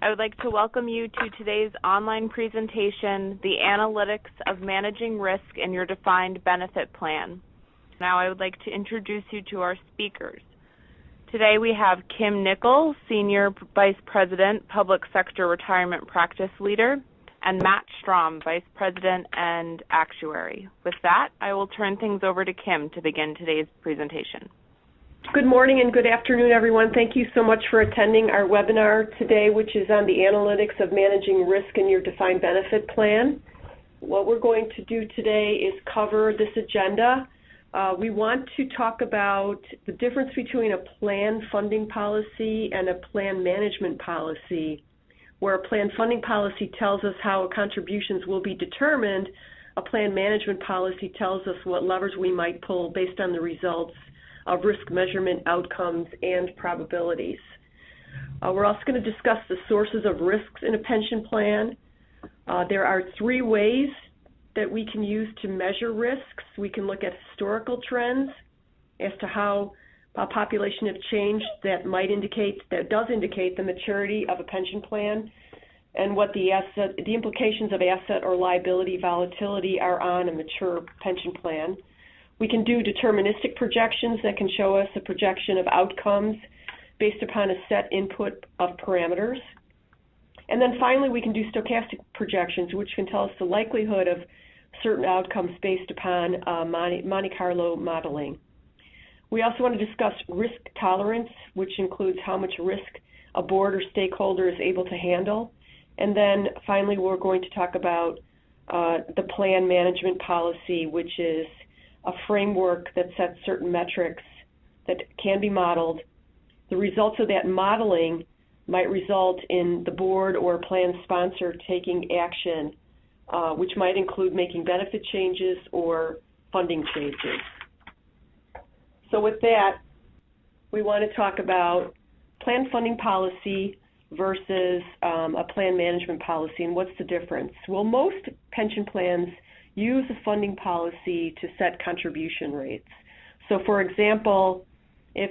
I would like to welcome you to today's online presentation, The Analytics of Managing Risk in Your Defined Benefit Plan. Now I would like to introduce you to our speakers. Today we have Kim Nickel, Senior Vice President, Public Sector Retirement Practice Leader, and Matt Strom, Vice President and Actuary. With that, I will turn things over to Kim to begin today's presentation. Good morning and good afternoon, everyone. Thank you so much for attending our webinar today, which is on the analytics of managing risk in your defined benefit plan. What we're going to do today is cover this agenda. We want to talk about the difference between a plan funding policy and a plan management policy. Where a plan funding policy tells us how contributions will be determined, a plan management policy tells us what levers we might pull based on the results of risk measurement outcomes and probabilities. We're also going to discuss the sources of risks in a pension plan. There are three ways that we can use to measure risks. We can look at historical trends as to how a population have changed that does indicate the maturity of a pension plan and what the implications of asset or liability volatility are on a mature pension plan. We can do deterministic projections that can show us a projection of outcomes based upon a set input of parameters. And then finally, we can do stochastic projections, which can tell us the likelihood of certain outcomes based upon Monte Carlo modeling. We also want to discuss risk tolerance, which includes how much risk a board or stakeholder is able to handle. And then finally, we're going to talk about the plan management policy, which is a framework that sets certain metrics that can be modeled. The results of that modeling might result in the board or plan sponsor taking action, which might include making benefit changes or funding changes. So with that, we want to talk about plan funding policy versus a plan management policy, and what's the difference? Well, most pension plans use a funding policy to set contribution rates. So for example, if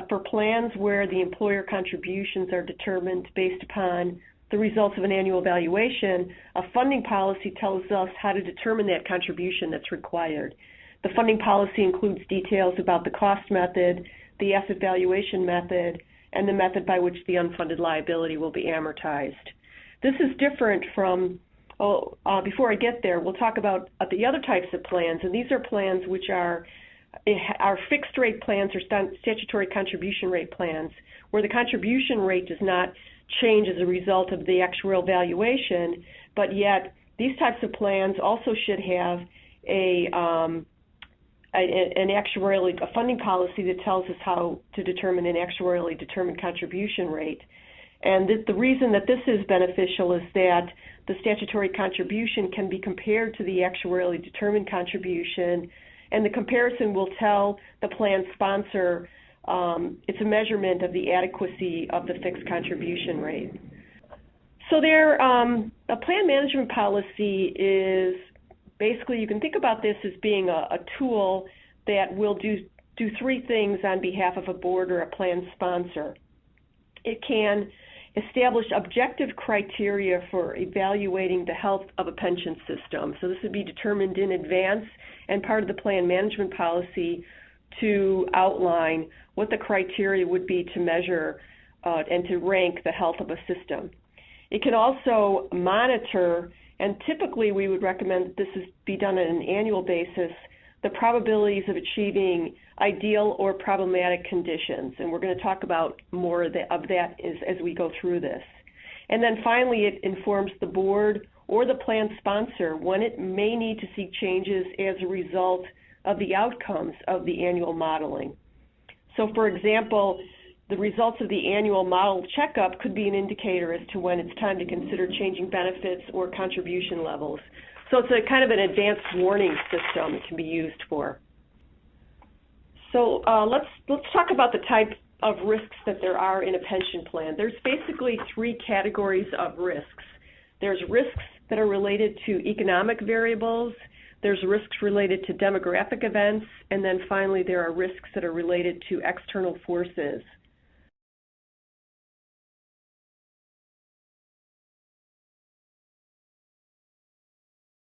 for plans where the employer contributions are determined based upon the results of an annual valuation, a funding policy tells us how to determine that contribution that's required. The funding policy includes details about the cost method, the asset valuation method, and the method by which the unfunded liability will be amortized. This is different from, before I get there, we'll talk about the other types of plans, and these are plans which are fixed rate plans or statutory contribution rate plans, where the contribution rate does not change as a result of the actuarial valuation, but yet these types of plans also should have a funding policy that tells us how to determine an actuarially determined contribution rate. And the reason that this is beneficial is that the statutory contribution can be compared to the actuarially determined contribution, and the comparison will tell the plan sponsor it's a measurement of the adequacy of the fixed contribution rate. So a plan management policy is basically, you can think about this as being a tool that will do three things on behalf of a board or a plan sponsor. It can establish objective criteria for evaluating the health of a pension system. So this would be determined in advance and part of the plan management policy to outline what the criteria would be to measure and to rank the health of a system. It can also monitor, and typically we would recommend that this be done on an annual basis, the probabilities of achieving ideal or problematic conditions. And we're going to talk about more of that as we go through this. And then finally, it informs the board or the plan sponsor when it may need to seek changes as a result of the outcomes of the annual modeling. So for example, the results of the annual model checkup could be an indicator as to when it's time to consider changing benefits or contribution levels. So it's a kind of an advanced warning system it can be used for. So let's talk about the type of risks that there are in a pension plan. There's basically three categories of risks. There's risks that are related to economic variables, there's risks related to demographic events, and then finally there are risks that are related to external forces.